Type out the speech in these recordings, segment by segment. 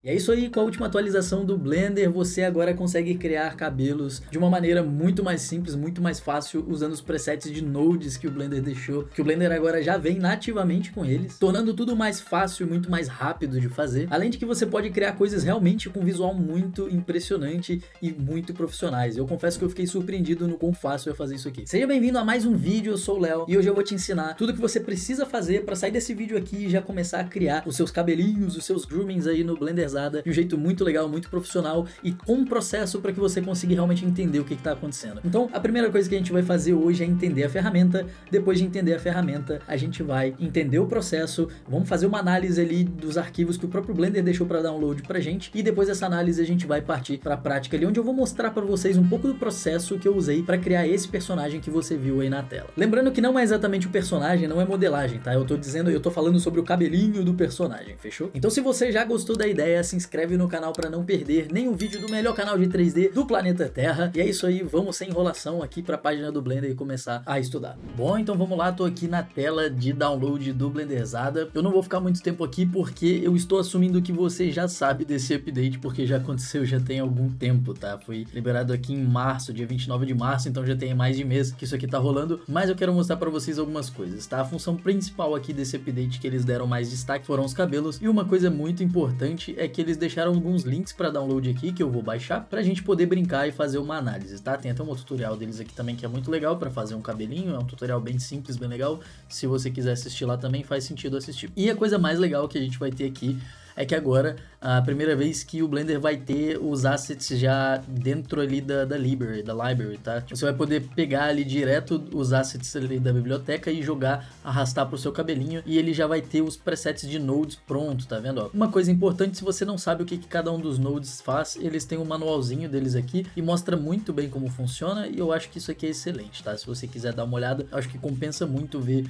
E é isso aí, com a última atualização do Blender, você agora consegue criar cabelos de uma maneira muito mais simples, muito mais fácil, usando os presets de nodes que o Blender deixou, que o Blender agora já vem nativamente com eles, tornando tudo mais fácil e muito mais rápido de fazer, além de que você pode criar coisas realmente com visual muito impressionante e muito profissionais. Eu confesso que eu fiquei surpreendido no quão fácil é fazer isso aqui. Seja bem-vindo a mais um vídeo, eu sou o Léo, e hoje eu vou te ensinar tudo que você precisa fazer para sair desse vídeo aqui e já começar a criar os seus cabelinhos, os seus groomings aí no Blender de um jeito muito legal, muito profissional e com um processo para que você consiga realmente entender o que está acontecendo. Então, a primeira coisa que a gente vai fazer hoje é entender a ferramenta. Depois de entender a ferramenta, a gente vai entender o processo, vamos fazer uma análise ali dos arquivos que o próprio Blender deixou para download pra gente, e depois dessa análise a gente vai partir para a prática ali, onde eu vou mostrar para vocês um pouco do processo que eu usei para criar esse personagem que você viu aí na tela. Lembrando que não é exatamente o personagem, não é modelagem, tá? Eu tô falando sobre o cabelinho do personagem, fechou? Então, se você já gostou da ideia, se inscreve no canal para não perder nenhum vídeo do melhor canal de 3D do planeta Terra. E é isso aí, vamos sem enrolação aqui para a página do Blender e começar a estudar. Bom, então vamos lá, tô aqui na tela de download do Blenderzada. Eu não vou ficar muito tempo aqui porque eu estou assumindo que você já sabe desse update, porque já aconteceu, já tem algum tempo, tá? Foi liberado aqui em março, dia 29 de março, então já tem mais de mês que isso aqui tá rolando, mas eu quero mostrar para vocês algumas coisas, tá? A função principal aqui desse update que eles deram mais destaque foram os cabelos, e uma coisa muito importante é que eles deixaram alguns links para download aqui que eu vou baixar pra gente poder brincar e fazer uma análise, tá? Tem até um tutorial deles aqui também que é muito legal para fazer um cabelinho, é um tutorial bem simples, bem legal. Se você quiser assistir lá também faz sentido assistir. E a coisa mais legal que a gente vai ter aqui é que agora, a primeira vez que o Blender vai ter os assets já dentro ali da library, tá? Você vai poder pegar ali direto os assets ali da biblioteca e jogar, arrastar pro seu cabelinho, e ele já vai ter os presets de nodes pronto, tá vendo? Ó, uma coisa importante, se você não sabe o que cada um dos nodes faz, eles têm um manualzinho deles aqui e mostra muito bem como funciona, e eu acho que isso aqui é excelente, tá? Se você quiser dar uma olhada, eu acho que compensa muito ver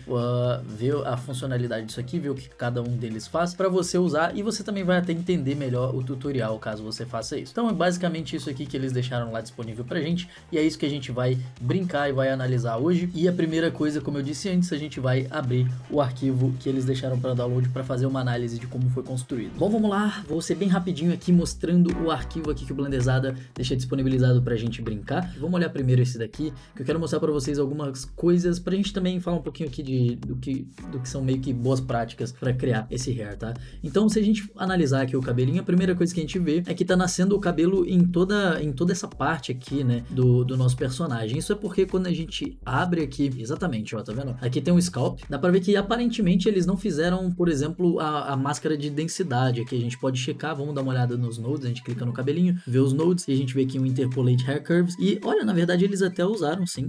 a funcionalidade disso aqui, ver o que cada um deles faz, para você usar, e você também vai até entender melhor o tutorial caso você faça isso. Então é basicamente isso aqui que eles deixaram lá disponível pra gente, e é isso que a gente vai brincar e vai analisar hoje. E a primeira coisa, como eu disse antes, a gente vai abrir o arquivo que eles deixaram para download para fazer uma análise de como foi construído. Bom, vamos lá, vou ser bem rapidinho aqui mostrando o arquivo aqui que o Blenderzada deixa disponibilizado pra gente brincar. Vamos olhar primeiro esse daqui, que eu quero mostrar para vocês algumas coisas pra gente também falar um pouquinho aqui do que são meio que boas práticas para criar esse hair, tá? Então, se a gente analisar aqui o cabelinho, a primeira coisa que a gente vê é que tá nascendo o cabelo em toda essa parte aqui, né, do nosso personagem. Isso é porque quando a gente abre aqui, exatamente, ó, tá vendo? Aqui tem um scalp, dá pra ver que aparentemente eles não fizeram, por exemplo, a máscara de densidade. Aqui a gente pode checar, vamos dar uma olhada nos nodes, a gente clica no cabelinho, vê os nodes, e a gente vê aqui um Interpolate Hair Curves, e olha, na verdade eles até usaram sim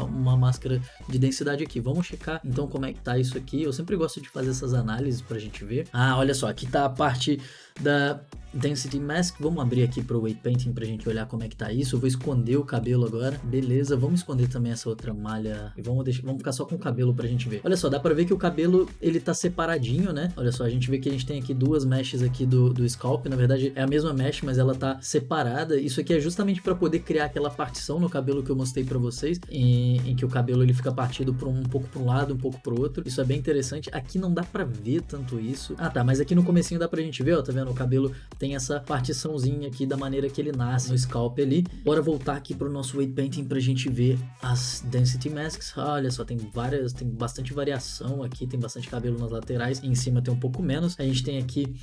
uma máscara de densidade aqui. Vamos checar então como é que tá isso aqui. Eu sempre gosto de fazer essas análises pra gente ver. Ah, olha só, aqui tá a parte da Density Mask. Vamos abrir aqui pro Weight Painting pra gente olhar como é que tá isso. Eu vou esconder o cabelo agora. Beleza, vamos esconder também essa outra malha e vamos ficar só com o cabelo pra gente ver. Olha só, dá pra ver que o cabelo, ele tá separadinho, né? Olha só, a gente vê que a gente tem aqui duas meshes aqui do scalp. Na verdade é a mesma mesh, mas ela tá separada. Isso aqui é justamente pra poder criar aquela partição no cabelo que eu mostrei pra vocês, em que o cabelo ele fica partido um pouco pra um lado, um pouco pro outro. Isso é bem interessante. Aqui não dá pra ver tanto isso. Ah, tá, mas aqui no comecinho dá pra gente ver, ó, tá vendo? O cabelo tem essa partiçãozinha aqui da maneira que ele nasce no scalp ali. Bora voltar aqui pro nosso Weight Painting pra gente ver as Density Masks. Olha só, tem bastante variação aqui, tem bastante cabelo nas laterais, em cima tem um pouco menos. A gente tem aqui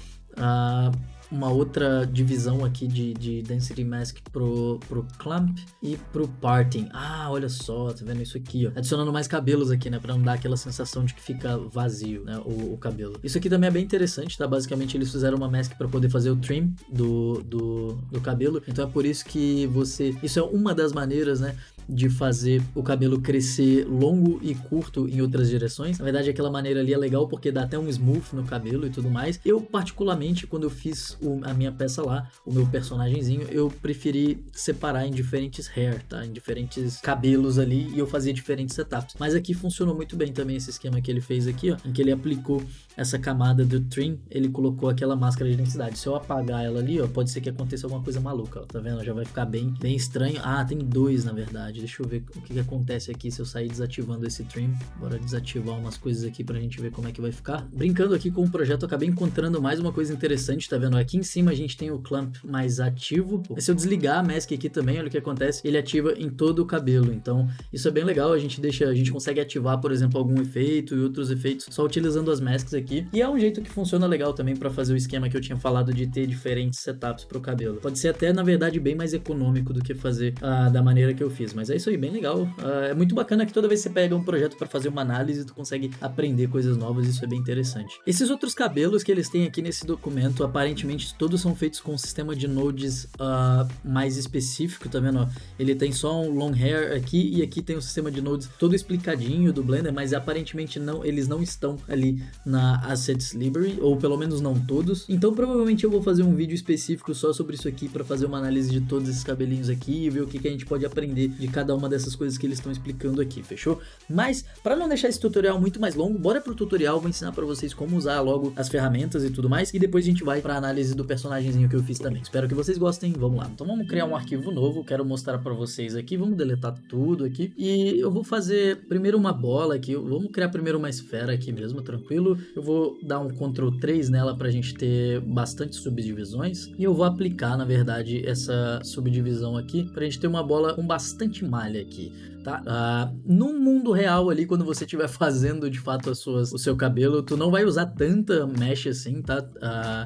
uma outra divisão aqui de Density Mask pro Clump e pro Parting. Ah, olha só, tá vendo isso aqui, ó? Adicionando mais cabelos aqui, né? Pra não dar aquela sensação de que fica vazio, né? O cabelo. Isso aqui também é bem interessante, tá? Basicamente eles fizeram uma mask pra poder fazer o trim do cabelo. Então é por isso que isso é uma das maneiras, né, de fazer o cabelo crescer longo e curto em outras direções. Na verdade, aquela maneira ali é legal porque dá até um smooth no cabelo e tudo mais. Eu, particularmente, quando eu fiz a minha peça lá, o meu personagemzinho, eu preferi separar em diferentes hair, tá? Em diferentes cabelos ali, e eu fazia diferentes setups. Mas aqui funcionou muito bem também esse esquema que ele fez aqui, ó, em que ele aplicou essa camada do trim, ele colocou aquela máscara de densidade. Se eu apagar ela ali, ó, pode ser que aconteça alguma coisa maluca, ó, tá vendo? Já vai ficar bem estranho. Ah, tem dois, na verdade. Deixa eu ver o que acontece aqui se eu sair desativando esse trim. Bora desativar umas coisas aqui pra gente ver como é que vai ficar. Brincando aqui com o projeto, eu acabei encontrando mais uma coisa interessante, tá vendo? Aqui em cima a gente tem o clamp mais ativo. E se eu desligar a mask aqui também, olha o que acontece, ele ativa em todo o cabelo. Então isso é bem legal, a gente consegue ativar, por exemplo, algum efeito e outros efeitos só utilizando as masks aqui. E é um jeito que funciona legal também para fazer o esquema que eu tinha falado de ter diferentes setups pro cabelo. Pode ser até, na verdade, bem mais econômico do que fazer da maneira que eu fiz. Mas é isso aí, bem legal. É muito bacana que toda vez que você pega um projeto para fazer uma análise, tu consegue aprender coisas novas, isso é bem interessante. Esses outros cabelos que eles têm aqui nesse documento, aparentemente todos são feitos com um sistema de nodes mais específico, tá vendo? Ele tem só um long hair aqui e aqui tem um sistema de nodes todo explicadinho do Blender, mas aparentemente eles não estão ali na Assets Library, ou pelo menos não todos. Então provavelmente eu vou fazer um vídeo específico só sobre isso aqui para fazer uma análise de todos esses cabelinhos aqui e ver o que a gente pode aprender de cada uma dessas coisas que eles estão explicando aqui, fechou? Mas para não deixar esse tutorial muito mais longo, bora pro tutorial, vou ensinar para vocês como usar logo as ferramentas e tudo mais, e depois a gente vai para análise do personagemzinho que eu fiz também. Espero que vocês gostem, vamos lá. Então vamos criar um arquivo novo, quero mostrar para vocês aqui, vamos deletar tudo aqui, e eu vou fazer primeiro uma bola aqui, vamos criar primeiro uma esfera aqui mesmo, tranquilo. Eu vou dar um Ctrl 3 nela pra gente ter bastante subdivisões, e eu vou aplicar, na verdade, essa subdivisão aqui pra gente ter uma bola com bastante malha aqui, tá? No mundo real ali, quando você estiver fazendo de fato o seu cabelo, tu não vai usar tanta mesh assim, tá?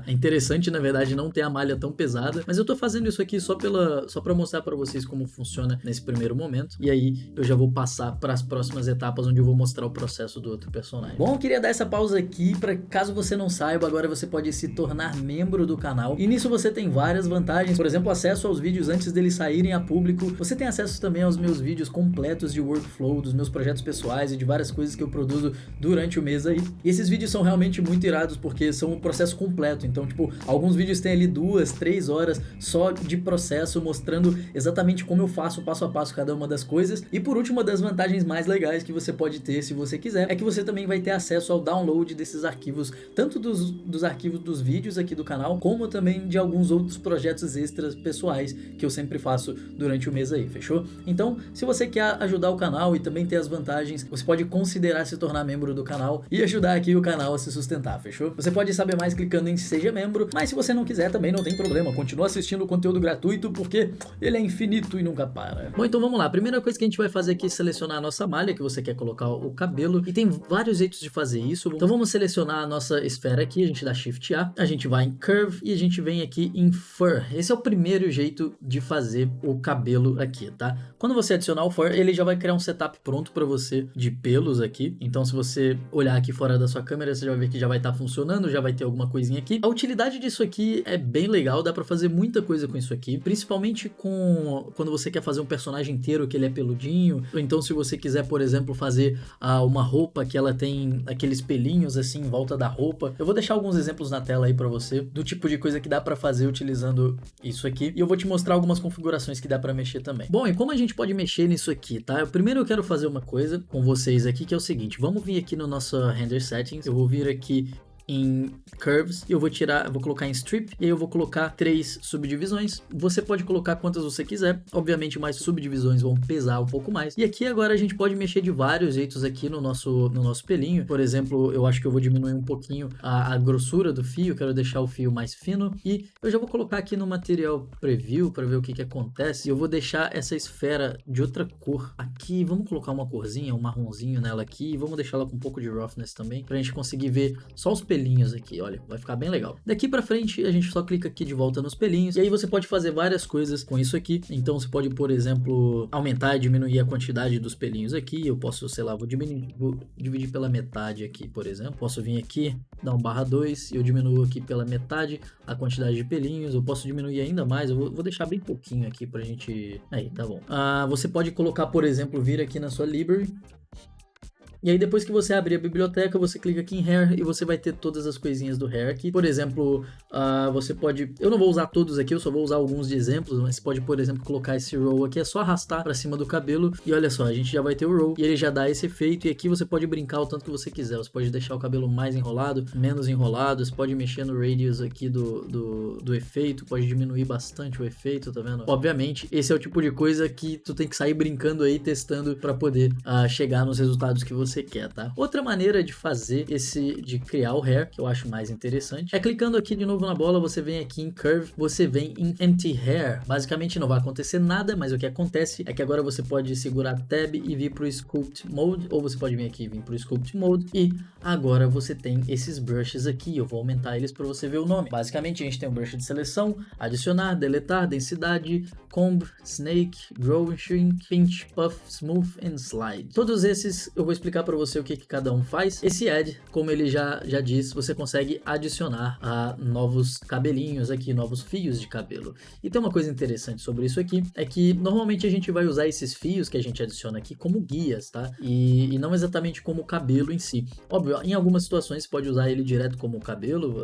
É interessante, na verdade, não ter a malha tão pesada, mas eu tô fazendo isso aqui só pra mostrar pra vocês como funciona nesse primeiro momento, e aí eu já vou passar para as próximas etapas onde eu vou mostrar o processo do outro personagem. Bom, eu queria dar essa pausa aqui para caso você não saiba, agora você pode se tornar membro do canal, e nisso você tem várias vantagens, por exemplo, acesso aos vídeos antes deles saírem a público, você tem acesso também aos meus vídeos completos de workflow, dos meus projetos pessoais e de várias coisas que eu produzo durante o mês aí, e esses vídeos são realmente muito irados porque são um processo completo, então tipo, alguns vídeos têm ali 2, 3 horas só de processo mostrando exatamente como eu faço passo a passo cada uma das coisas, e por último, uma das vantagens mais legais que você pode ter se você quiser, é que você também vai ter acesso ao download desses arquivos, tanto dos arquivos dos vídeos aqui do canal, como também de alguns outros projetos extras pessoais que eu sempre faço durante o mês aí, fechou? Então, se você quer ajudar o canal e também ter as vantagens, você pode considerar se tornar membro do canal e ajudar aqui o canal a se sustentar, fechou? Você pode saber mais clicando em Seja Membro, mas se você não quiser também não tem problema, continua assistindo o conteúdo gratuito porque ele é infinito e nunca para. Bom, então vamos lá, a primeira coisa que a gente vai fazer aqui é selecionar a nossa malha que você quer colocar o cabelo, e tem vários jeitos de fazer isso. Então vamos selecionar a nossa esfera aqui, a gente dá Shift A, a gente vai em Curve e a gente vem aqui em Fur. Esse é o primeiro jeito de fazer o cabelo aqui, tá? Quando você adicionar o Fur, ele já vai criar um setup pronto para você de pelos aqui. Então se você olhar aqui fora da sua câmera, você já vai ver que já vai estar funcionando, já vai ter alguma coisinha aqui. A utilidade disso aqui é bem legal, dá para fazer muita coisa com isso aqui, principalmente quando você quer fazer um personagem inteiro que ele é peludinho, ou então se você quiser, por exemplo, fazer uma roupa que ela tem aqueles pelinhos assim em volta da roupa. Eu vou deixar alguns exemplos na tela aí pra você, do tipo de coisa que dá pra fazer utilizando isso aqui, e eu vou te mostrar algumas configurações que dá pra mexer também. Bom, e como a gente pode mexer nisso aqui, tá? Primeiro eu quero fazer uma coisa com vocês aqui, que é o seguinte, vamos vir aqui no nosso Render Settings, eu vou vir aqui em Curves, e eu vou colocar em Strip, e aí eu vou colocar 3 subdivisões. Você pode colocar quantas você quiser, obviamente mais subdivisões vão pesar um pouco mais. E aqui agora a gente pode mexer de vários jeitos aqui no nosso pelinho. Por exemplo, eu acho que eu vou diminuir um pouquinho a grossura do fio, quero deixar o fio mais fino, e eu já vou colocar aqui no Material Preview para ver o que acontece. E eu vou deixar essa esfera de outra cor aqui, vamos colocar uma corzinha, um marronzinho nela aqui, e vamos deixar ela com um pouco de roughness também, pra gente conseguir ver só os pelinhos aqui, olha, vai ficar bem legal. Daqui pra frente a gente só clica aqui de volta nos pelinhos, e aí você pode fazer várias coisas com isso aqui. Então você pode, por exemplo, aumentar e diminuir a quantidade dos pelinhos aqui. Eu posso, sei lá, vou dividir pela metade aqui, por exemplo. Posso vir aqui, dar um /2 e eu diminuo aqui pela metade a quantidade de pelinhos. Eu posso diminuir ainda mais, eu vou deixar bem pouquinho aqui pra gente... Aí, tá bom. Você pode colocar, por exemplo, vir aqui na sua library, e aí depois que você abrir a biblioteca, você clica aqui em Hair e você vai ter todas as coisinhas do Hair aqui. Por exemplo, você pode... Eu não vou usar todos aqui, eu só vou usar alguns de exemplos, mas você pode, por exemplo, colocar esse roll aqui, é só arrastar pra cima do cabelo e olha só, a gente já vai ter o roll e ele já dá esse efeito, e aqui você pode brincar o tanto que você quiser. Você pode deixar o cabelo mais enrolado, menos enrolado, você pode mexer no radius aqui do efeito, pode diminuir bastante o efeito, tá vendo? Obviamente, esse é o tipo de coisa que tu tem que sair brincando aí, testando pra poder chegar nos resultados que você você quer, tá? Outra maneira de fazer de criar o hair, que eu acho mais interessante, é clicando aqui de novo na bola, você vem aqui em Curve, você vem em Empty Hair. Basicamente não vai acontecer nada, mas o que acontece é que agora você pode segurar Tab e vir pro Sculpt Mode, ou você pode vir aqui e vir pro Sculpt Mode, e agora você tem esses brushes aqui. Eu vou aumentar eles para você ver o nome. Basicamente a gente tem um brush de seleção, adicionar, deletar, densidade, comb, snake, grow, shrink, pinch, puff, smooth and slide. Todos esses eu vou explicar para você o que cada um faz. Esse add, como ele já diz, você consegue adicionar novos cabelinhos aqui, novos fios de cabelo. E tem uma coisa interessante sobre isso aqui, é que normalmente a gente vai usar esses fios que a gente adiciona aqui como guias, tá? E não exatamente como cabelo em si. Óbvio, em algumas situações você pode usar ele direto como cabelo,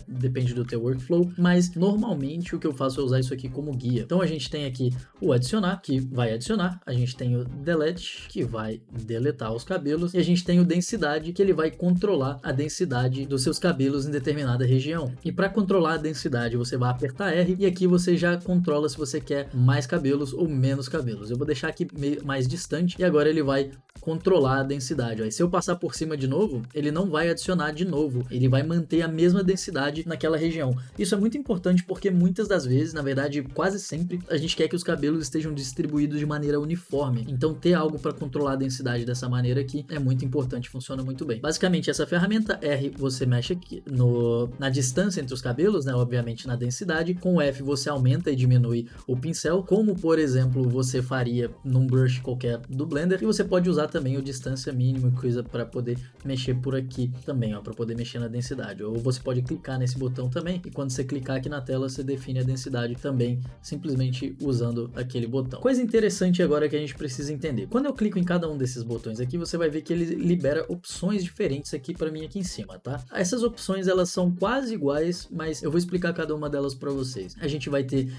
depende do teu workflow, mas normalmente o que eu faço é usar isso aqui como guia. Então a gente tem aqui o adicionar, que vai adicionar, a gente tem o delete, que vai deletar os cabelos, e a gente tem o densidade, que ele vai controlar a densidade dos seus cabelos em determinada região. E para controlar a densidade, você vai apertar R, e aqui você já controla se você quer mais cabelos ou menos cabelos. Eu vou deixar aqui mais distante, e agora ele vai controlar a densidade. Ó. Se eu passar por cima de novo, ele não vai adicionar de novo, ele vai manter a mesma densidade naquela região. Isso é muito importante porque muitas das vezes, na verdade quase sempre, a gente quer que os cabelos estejam distribuídos de maneira uniforme. Então ter algo para controlar a densidade dessa maneira aqui é muito importante, funciona muito bem. Basicamente essa ferramenta R você mexe aqui na distância entre os cabelos, né? Obviamente na densidade. Com o F você aumenta e diminui o pincel, como por exemplo você faria num brush qualquer do Blender, e você pode usar também o distância mínima, coisa para poder mexer por aqui também, ó, para poder mexer na densidade. Ou você pode clicar nesse botão também, e quando você clicar aqui na tela, você define a densidade também, simplesmente usando aquele botão. Coisa interessante agora que a gente precisa entender. Quando eu clico em cada um desses botões aqui, você vai ver que ele libera opções diferentes aqui para mim aqui em cima, tá? Essas opções, elas são quase iguais, mas eu vou explicar cada uma delas para vocês. A gente vai ter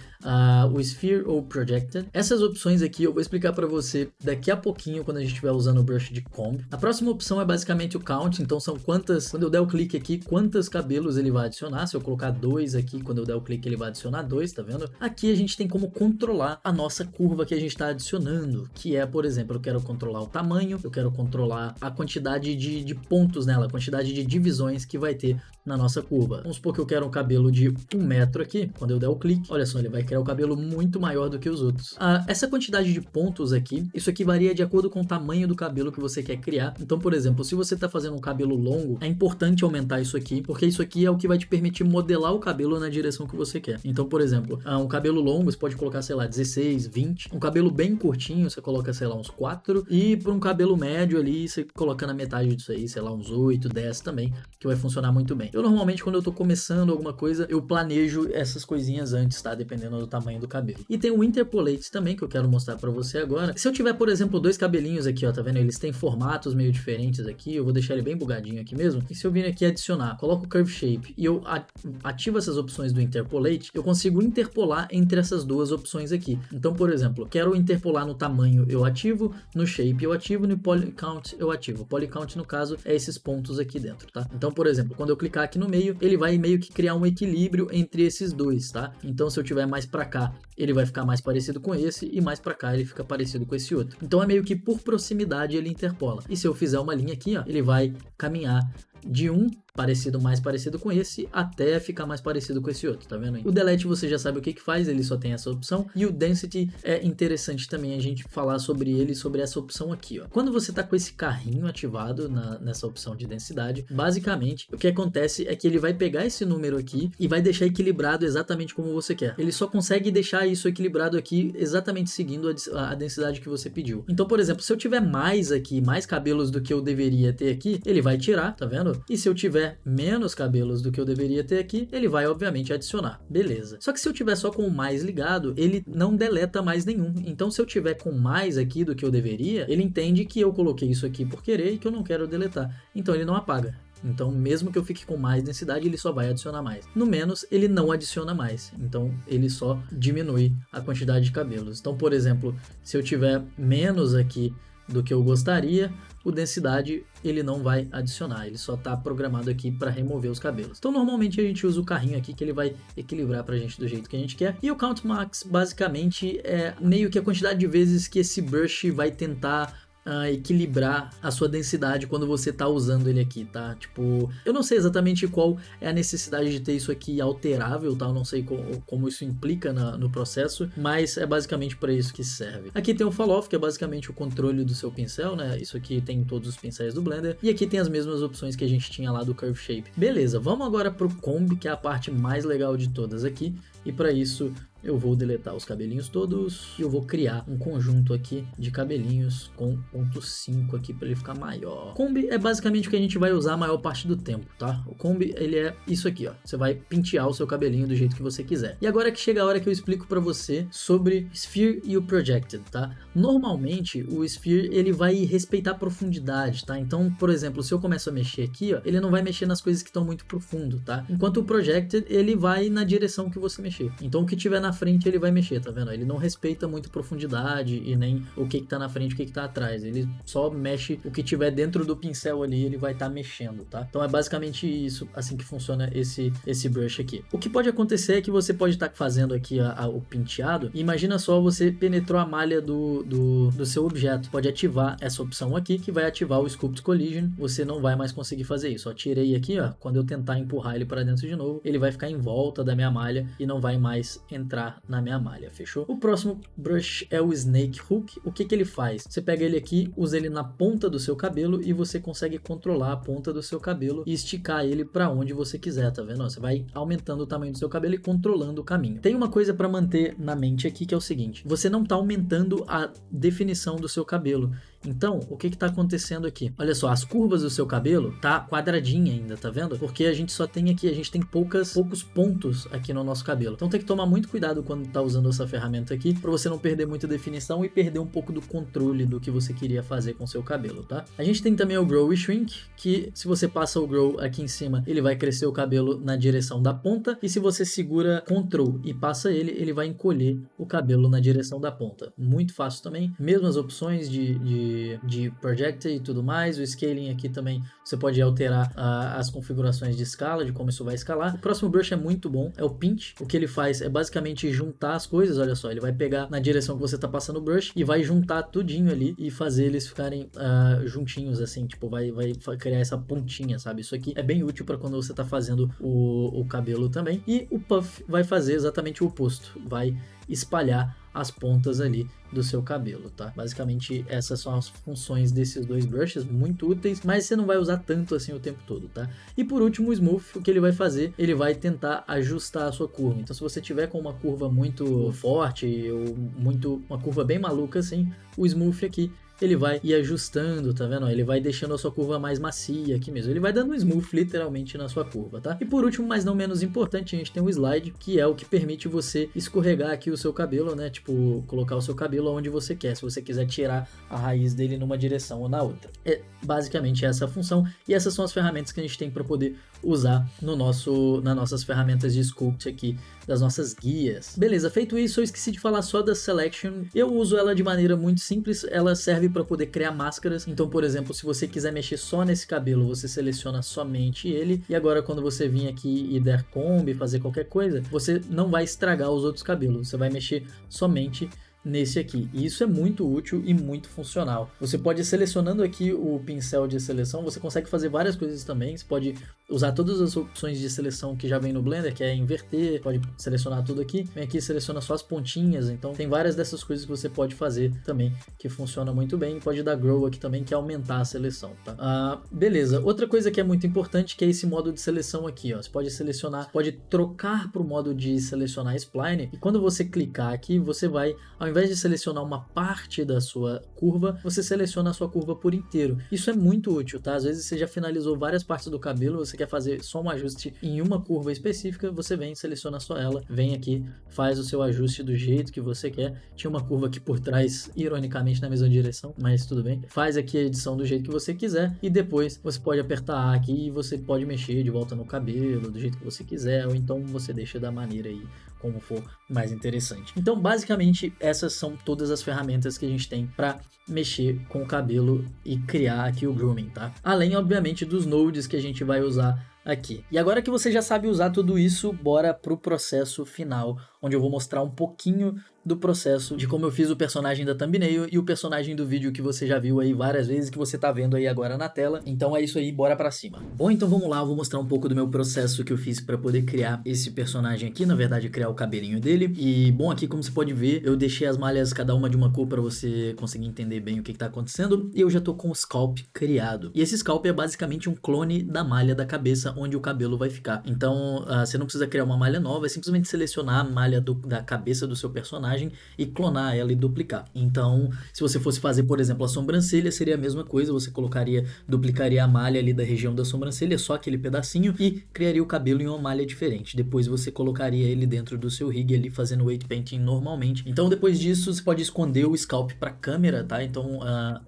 o Sphere ou Projected. Essas opções aqui eu vou explicar para você daqui a pouquinho, quando a gente estiver usando o brush de comb. A próxima opção é basicamente o count, então são quantas, quando eu der o clique aqui, quantos cabelos ele vai adicionar. Se eu colocar 2 aqui, quando eu der o clique ele vai adicionar 2, tá vendo? Aqui a gente tem como controlar a nossa curva que a gente está adicionando, que é, por exemplo, eu quero controlar o tamanho, eu quero controlar a quantidade de pontos nela, a quantidade de divisões que vai ter na nossa curva. Vamos supor que eu quero um cabelo de 1 metro aqui, quando eu der o clique, olha só, ele vai criar o cabelo muito maior do que os outros. Essa quantidade de pontos aqui, isso aqui varia de acordo com o tamanho do cabelo que você quer criar. Então, por exemplo, se você está fazendo um cabelo longo, é importante aumentar isso aqui, porque isso aqui é o que vai te permitir modelar o cabelo na direção que você quer. Então, por exemplo, um cabelo longo, você pode colocar, sei lá, 16, 20. Um cabelo bem curtinho, você coloca, sei lá, uns 4. E para um cabelo médio ali, você coloca na metade disso aí, sei lá, uns 8, 10 também, que vai funcionar muito bem. Eu normalmente, quando eu tô começando alguma coisa, eu planejo essas coisinhas antes, tá? Dependendo do tamanho do cabelo. E tem o Interpolate também, que eu quero mostrar pra você agora. Se eu tiver, por exemplo, 2 cabelinhos aqui, ó, tá vendo? Eles têm formatos meio diferentes aqui, eu vou deixar ele bem bugadinho aqui mesmo. E se eu vir aqui adicionar, coloco o Curve Shape e eu ativo essas opções do Interpolate, eu consigo interpolar entre essas duas opções aqui. Então, por exemplo, quero interpolar no tamanho, eu ativo, no Shape eu ativo, no Poly Count eu ativo. O Poly Count, no caso, é esses pontos aqui dentro, tá? Então, por exemplo, quando eu clicar aqui no meio, ele vai meio que criar um equilíbrio entre esses dois, tá? Então, se eu tiver mais pra cá, ele vai ficar mais parecido com esse, e mais pra cá ele fica parecido com esse outro. Então, é meio que por proximidade ele interpola. E se eu fizer uma linha aqui, ó, ele vai caminhar de um mais parecido com esse, até ficar mais parecido com esse outro, tá vendo aí? O Delete você já sabe o que faz, ele só tem essa opção, e o Density é interessante também a gente falar sobre ele, sobre essa opção aqui, ó. Quando você tá com esse carrinho ativado nessa opção de densidade, basicamente, o que acontece é que ele vai pegar esse número aqui e vai deixar equilibrado exatamente como você quer. Ele só consegue deixar isso equilibrado aqui exatamente seguindo a densidade que você pediu. Então, por exemplo, se eu tiver mais aqui, mais cabelos do que eu deveria ter aqui, ele vai tirar, tá vendo? E se eu tiver menos cabelos do que eu deveria ter aqui, ele vai obviamente adicionar, beleza. Só que se eu tiver só com o mais ligado, ele não deleta mais nenhum. Então se eu tiver com mais aqui do que eu deveria, ele entende que eu coloquei isso aqui por querer e que eu não quero deletar. Então ele não apaga. Então, mesmo que eu fique com mais densidade, ele só vai adicionar mais. No menos, ele não adiciona mais. Então, ele só diminui a quantidade de cabelos. Então, por exemplo, se eu tiver menos aqui do que eu gostaria, o densidade ele não vai adicionar, ele só está programado aqui para remover os cabelos. Então normalmente a gente usa o carrinho aqui que ele vai equilibrar pra gente do jeito que a gente quer. E o Count Max basicamente é meio que a quantidade de vezes que esse brush vai tentar equilibrar a sua densidade quando você tá usando ele aqui, tá? Tipo, eu não sei exatamente qual é a necessidade de ter isso aqui alterável, tá? Eu não sei como isso implica no processo, mas é basicamente para isso que serve. Aqui tem o Fall Off, que é basicamente o controle do seu pincel, né? Isso aqui tem em todos os pincéis do Blender. E aqui tem as mesmas opções que a gente tinha lá do Curve Shape. Beleza, vamos agora pro Comb, que é a parte mais legal de todas aqui. E para isso eu vou deletar os cabelinhos todos e eu vou criar um conjunto aqui de cabelinhos com ponto 5 aqui para ele ficar maior. Comb é basicamente o que a gente vai usar a maior parte do tempo, tá? O Comb, ele é isso aqui, ó. Você vai pentear o seu cabelinho do jeito que você quiser. E agora que chega a hora que eu explico para você sobre Sphere e o Projected, tá? Normalmente o Sphere, ele vai respeitar a profundidade, tá? Então, por exemplo, se eu começo a mexer aqui, ó, ele não vai mexer nas coisas que estão muito profundo, tá? Enquanto o Projected, ele vai na direção que você mexer. Então o que tiver na frente ele vai mexer, tá vendo? Ele não respeita muito profundidade e nem o que tá na frente e o que tá atrás. Ele só mexe o que tiver dentro do pincel ali, ele vai estar mexendo, tá? Então é basicamente isso, assim que funciona esse brush aqui. O que pode acontecer é que você pode estar fazendo aqui o penteado e imagina só, você penetrou a malha do seu objeto. Pode ativar essa opção aqui, que vai ativar o Sculpt Collision. Você não vai mais conseguir fazer isso. Ó, tirei aqui, ó. Quando eu tentar empurrar ele para dentro de novo, ele vai ficar em volta da minha malha e não vai mais entrar na minha malha, fechou? O próximo brush é o Snake Hook. O que ele faz? Você pega ele aqui, usa ele na ponta do seu cabelo e você consegue controlar a ponta do seu cabelo e esticar ele para onde você quiser, tá vendo? Você vai aumentando o tamanho do seu cabelo e controlando o caminho. Tem uma coisa para manter na mente aqui, que é o seguinte: você não tá aumentando a definição do seu cabelo. Então, o que está acontecendo aqui? Olha só, as curvas do seu cabelo tá quadradinha ainda, tá vendo? Porque a gente só tem aqui, a gente tem poucos pontos aqui no nosso cabelo. Então tem que tomar muito cuidado quando tá usando essa ferramenta aqui, para você não perder muita definição e perder um pouco do controle do que você queria fazer com o seu cabelo, tá? A gente tem também o Grow e Shrink, que se você passa o Grow aqui em cima, ele vai crescer o cabelo na direção da ponta, e se você segura Ctrl e passa ele, ele vai encolher o cabelo na direção da ponta. Muito fácil também, mesmas opções de Projected e tudo mais. O Scaling aqui também você pode alterar as configurações de escala, de como isso vai escalar. O próximo brush é muito bom, é o Pinch. O que ele faz é basicamente juntar as coisas. Olha só, ele vai pegar na direção que você está passando o brush e vai juntar tudinho ali e fazer eles ficarem juntinhos assim, tipo, vai criar essa pontinha, sabe? Isso aqui é bem útil para quando você está fazendo o cabelo também. E o Puff vai fazer exatamente o oposto, vai espalhar as pontas ali do seu cabelo, tá? Basicamente essas são as funções desses dois brushes, muito úteis, mas você não vai usar tanto assim o tempo todo, tá? E por último, o Smooth, o que ele vai fazer? Ele vai tentar ajustar a sua curva. Então se você tiver com uma curva muito forte ou uma curva bem maluca assim, o Smooth aqui ele vai ir ajustando, tá vendo? Ele vai deixando a sua curva mais macia aqui mesmo. Ele vai dando um smooth literalmente na sua curva, tá? E por último, mas não menos importante, a gente tem o slide, que é o que permite você escorregar aqui o seu cabelo, né? Tipo, colocar o seu cabelo onde você quer, se você quiser tirar a raiz dele numa direção ou na outra. É basicamente essa a função, e essas são as ferramentas que a gente tem para poder usar nas nossas ferramentas de Sculpt aqui, das nossas guias. Beleza, feito isso, eu esqueci de falar só da Selection. Eu uso ela de maneira muito simples, ela serve para poder criar máscaras. Então, por exemplo, se você quiser mexer só nesse cabelo, você seleciona somente ele, e agora quando você vir aqui e der comb, fazer qualquer coisa, você não vai estragar os outros cabelos, você vai mexer somente nesse aqui, e isso é muito útil e muito funcional. Você pode ir selecionando aqui o pincel de seleção, você consegue fazer várias coisas também. Você pode usar todas as opções de seleção que já vem no Blender, que é inverter, pode selecionar tudo aqui, vem aqui e seleciona só as pontinhas. Então tem várias dessas coisas que você pode fazer também, que funciona muito bem. Pode dar Grow aqui também, que é aumentar a seleção, tá? Beleza, outra coisa que é muito importante, que é esse modo de seleção aqui, ó. Você pode selecionar, pode trocar para o modo de selecionar Spline, e quando você clicar aqui, você vai, ao invés de selecionar uma parte da sua curva, você seleciona a sua curva por inteiro. Isso é muito útil, tá? Às vezes você já finalizou várias partes do cabelo, você quer fazer só um ajuste em uma curva específica, você vem, seleciona só ela, vem aqui, faz o seu ajuste do jeito que você quer. Tinha uma curva aqui por trás, ironicamente na mesma direção, mas tudo bem. Faz aqui a edição do jeito que você quiser, e depois você pode apertar A aqui e você pode mexer de volta no cabelo, do jeito que você quiser, ou então você deixa da maneira aí como for mais interessante. Então, basicamente, essas são todas as ferramentas que a gente tem para mexer com o cabelo e criar aqui o grooming, tá? Além, obviamente, dos nodes que a gente vai usar aqui. E agora que você já sabe usar tudo isso, bora pro processo final, onde eu vou mostrar um pouquinho do processo de como eu fiz o personagem da thumbnail e o personagem do vídeo que você já viu aí várias vezes, que você tá vendo aí agora na tela. Então é isso aí, bora pra cima. Bom, então vamos lá, eu vou mostrar um pouco do meu processo que eu fiz pra poder criar esse personagem aqui, na verdade criar o cabelinho dele. E bom, aqui como você pode ver, eu deixei as malhas cada uma de uma cor pra você conseguir entender bem o que tá acontecendo, e eu já tô com o scalp criado. E esse scalp é basicamente um clone da malha da cabeça onde o cabelo vai ficar. Então você não precisa criar uma malha nova, é simplesmente selecionar a malha da cabeça do seu personagem e clonar ela e duplicar. Então, se você fosse fazer, por exemplo, a sobrancelha, seria a mesma coisa, você duplicaria a malha ali da região da sobrancelha, só aquele pedacinho, e criaria o cabelo em uma malha diferente. Depois você colocaria ele dentro do seu rig ali, fazendo weight painting normalmente. Então, depois disso, você pode esconder o scalp para câmera, tá? Então,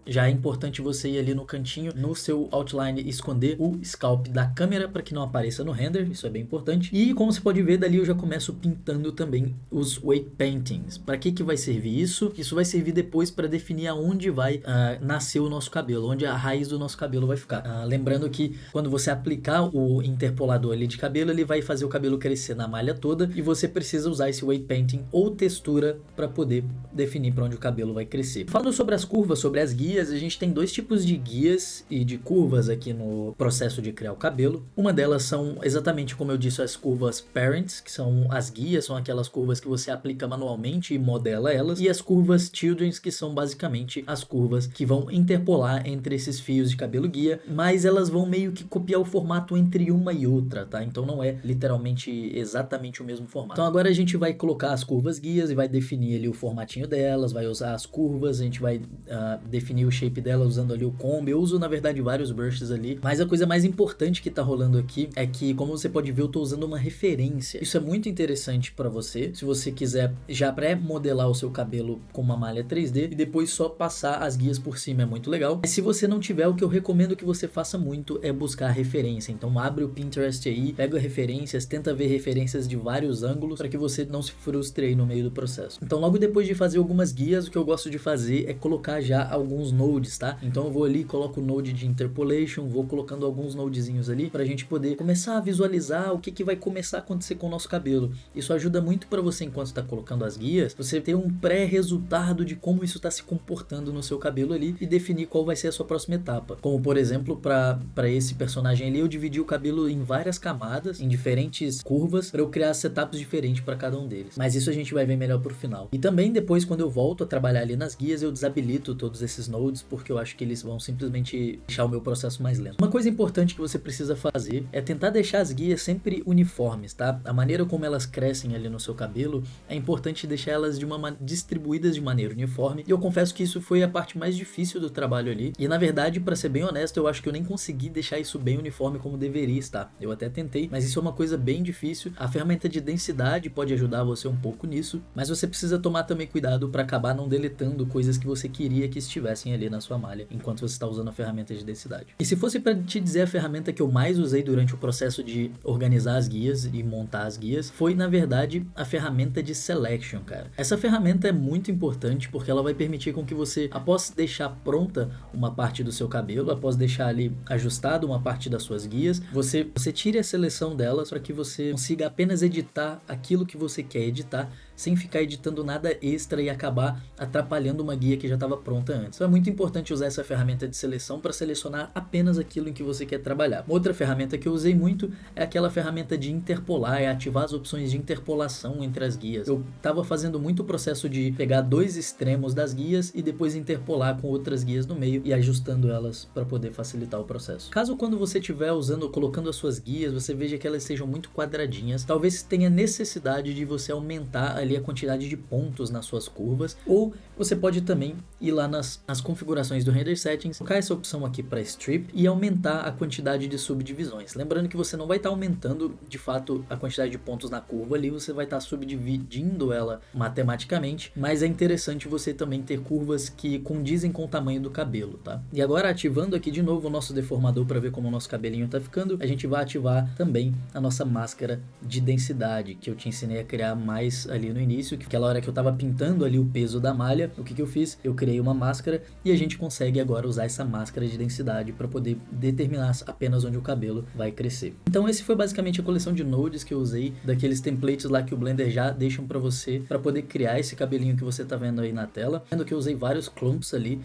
já é importante você ir ali no cantinho, no seu outline, esconder o scalp da câmera para que não apareça no render, isso é bem importante. E como você pode ver, dali eu já começo pintando também os weight paintings. Para que vai servir isso? Isso vai servir depois para definir aonde vai nascer o nosso cabelo, onde a raiz do nosso cabelo vai ficar. Lembrando que quando você aplicar o interpolador ali de cabelo, ele vai fazer o cabelo crescer na malha toda e você precisa usar esse weight painting ou textura para poder definir para onde o cabelo vai crescer. Falando sobre as curvas, sobre as guias, a gente tem dois tipos de guias e de curvas aqui no processo de criar o cabelo. Uma delas são exatamente como eu disse, as curvas parents, que são as guias, são aquelas curvas que você aplica manualmente e modela elas, e as curvas children's, que são basicamente as curvas que vão interpolar entre esses fios de cabelo guia, mas elas vão meio que copiar o formato entre uma e outra, tá? Então não é literalmente exatamente o mesmo formato. Então agora a gente vai colocar as curvas guias e vai definir ali o formatinho delas, vai usar as curvas, a gente vai definir o shape delas usando ali o comb. Eu uso na verdade vários brushes ali, mas a coisa mais importante que tá rolando aqui é que, como você pode ver, eu tô usando uma referência. Isso é muito interessante para você, se você quiser já pré-modelar o seu cabelo com uma malha 3D e depois só passar as guias por cima, é muito legal. Mas se você não tiver, o que eu recomendo que você faça muito é buscar referência. Então abre o Pinterest aí, pega referências, tenta ver referências de vários ângulos para que você não se frustre aí no meio do processo. Então logo depois de fazer algumas guias, o que eu gosto de fazer é colocar já alguns nodes, tá? Então eu vou ali, coloco o node de interpolation, vou colocando alguns nodezinhos ali pra gente poder começar a visualizar o que vai começar a acontecer com o nosso cabelo. Isso ajuda muito para você, enquanto está colocando as guias, você ter um pré-resultado de como isso está se comportando no seu cabelo ali e definir qual vai ser a sua próxima etapa. Como por exemplo, para esse personagem ali, eu dividi o cabelo em várias camadas, em diferentes curvas, para eu criar setups diferentes para cada um deles. Mas isso a gente vai ver melhor pro final. E também depois, quando eu volto a trabalhar ali nas guias, eu desabilito todos esses nodes, porque eu acho que eles vão simplesmente deixar o meu processo mais lento. Uma coisa importante que você precisa fazer é tentar deixar as guias sempre uniformes, tá? A maneira como elas crescem ali no seu cabelo, é importante deixar elas distribuídas de maneira uniforme, e eu confesso que isso foi a parte mais difícil do trabalho ali, e na verdade, para ser bem honesto, eu acho que eu nem consegui deixar isso bem uniforme como deveria estar. Eu até tentei, mas isso é uma coisa bem difícil. A ferramenta de densidade pode ajudar você um pouco nisso, mas você precisa tomar também cuidado para acabar não deletando coisas que você queria que estivessem ali na sua malha, enquanto você está usando a ferramenta de densidade. E se fosse para te dizer a ferramenta que eu mais usei durante o processo de organizar as guias e montar as guias, foi na verdade a ferramenta de selection, cara. Essa ferramenta é muito importante porque ela vai permitir com que você, após deixar pronta uma parte do seu cabelo, após deixar ali ajustado uma parte das suas guias, você tire a seleção delas para que você consiga apenas editar aquilo que você quer editar, sem ficar editando nada extra e acabar atrapalhando uma guia que já estava pronta antes. Então é muito importante usar essa ferramenta de seleção para selecionar apenas aquilo em que você quer trabalhar. Outra ferramenta que eu usei muito é aquela ferramenta de interpolar, é ativar as opções de interpolação entre as guias. Eu estava fazendo muito o processo de pegar dois extremos das guias e depois interpolar com outras guias no meio e ajustando elas para poder facilitar o processo. Caso quando você estiver colocando as suas guias, você veja que elas sejam muito quadradinhas, talvez tenha necessidade de você aumentar ali a quantidade de pontos nas suas curvas, ou você pode também ir lá nas configurações do Render Settings, colocar essa opção aqui para Strip e aumentar a quantidade de subdivisões. Lembrando que você não vai estar aumentando de fato a quantidade de pontos na curva ali, você vai estar subdividindo ela matematicamente, mas é interessante você também ter curvas que condizem com o tamanho do cabelo, tá? E agora, ativando aqui de novo o nosso deformador para ver como o nosso cabelinho tá ficando, a gente vai ativar também a nossa máscara de densidade, que eu te ensinei a criar mais ali no início, que aquela hora que eu tava pintando ali o peso da malha, o que eu fiz? Eu criei uma máscara e a gente consegue agora usar essa máscara de densidade para poder determinar apenas onde o cabelo cabelo vai crescer. Então esse foi basicamente a coleção de nodes que eu usei, daqueles templates lá que o Blender já deixam pra você, pra poder criar esse cabelinho que você tá vendo aí na tela. Vendo que eu usei vários clumps ali,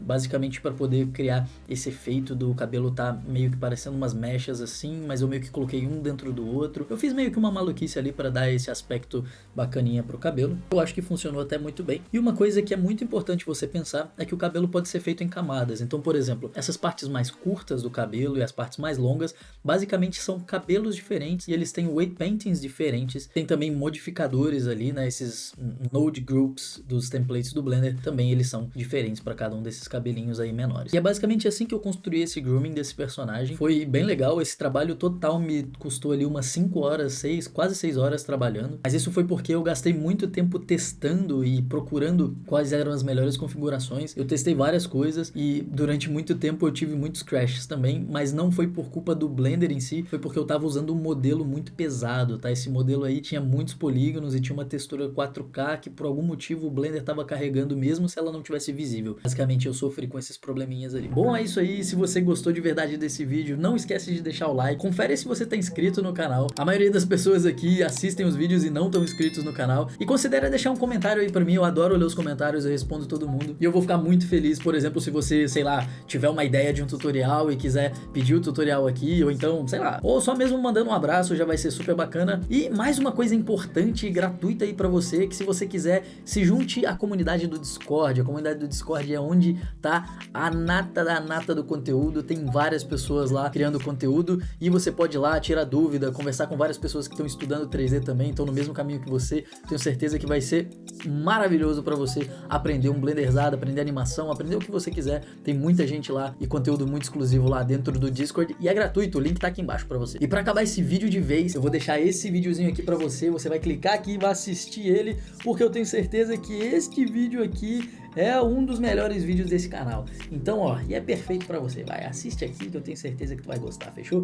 basicamente para poder criar esse efeito do cabelo tá meio que parecendo umas mechas assim, mas eu meio que coloquei um dentro do outro. Eu fiz meio que uma maluquice ali para dar esse aspecto bacaninha pro cabelo. Eu acho que funcionou até muito bem. E uma coisa que é muito importante você pensar é que o cabelo pode ser feito em camadas. Então, por exemplo, essas partes mais curtas do cabelo e as partes mais longas, basicamente são cabelos diferentes e eles têm weight paintings diferentes. Tem também modificadores ali, né? Esses node groups dos templates do Blender, também eles são diferentes para cada um desses cabelinhos aí menores. E é basicamente assim que eu construí esse grooming desse personagem. Foi bem legal, esse trabalho total me custou ali umas 5 horas, quase 6 horas trabalhando. Mas isso foi porque eu gastei muito tempo testando e procurando quais eram as melhores configurações. Eu testei várias coisas e durante muito tempo eu tive muitos crashes também, mas não foi por culpa do Blender em si, foi porque eu tava usando um modelo muito pesado, tá? Esse modelo aí tinha muitos polígonos e tinha uma textura 4K que por algum motivo o Blender tava carregando mesmo se ela não tivesse visível. Basicamente eu sofri com esses probleminhas ali. Bom, é isso aí. Se você gostou de verdade desse vídeo, não esquece de deixar o like. Confere se você tá inscrito no canal. A maioria das pessoas aqui assistem os vídeos e não estão inscritos no canal. E considere deixar um comentário aí pra mim. Eu adoro ler os comentários, eu respondo todo mundo. E eu vou ficar muito feliz, por exemplo, se você, sei lá, tiver uma ideia de um tutorial e quiser pedir o tutorial aqui, ou então, sei lá, ou só mesmo mandando um abraço, já vai ser super bacana. E mais uma coisa importante e gratuita aí pra você, que se você quiser, se junte à comunidade do Discord. A comunidade do Discord é onde tá a nata da nata do conteúdo, tem várias pessoas lá criando conteúdo e você pode ir lá tirar dúvida, conversar com várias pessoas que estão estudando 3D também, estão no mesmo caminho que você. Tenho certeza que vai ser maravilhoso pra você aprender um Blenderzada, aprender animação, aprender o que você quiser. Tem muita gente lá e conteúdo muito exclusivo lá dentro do Discord e é gratuito, o link tá aqui embaixo pra você. E pra acabar esse vídeo de vez, eu vou deixar esse videozinho aqui pra você, você vai clicar aqui e vai assistir ele, porque eu tenho certeza que este vídeo aqui é um dos melhores vídeos desse canal. Então, ó, e é perfeito pra você. Vai, assiste aqui que eu tenho certeza que tu vai gostar, fechou?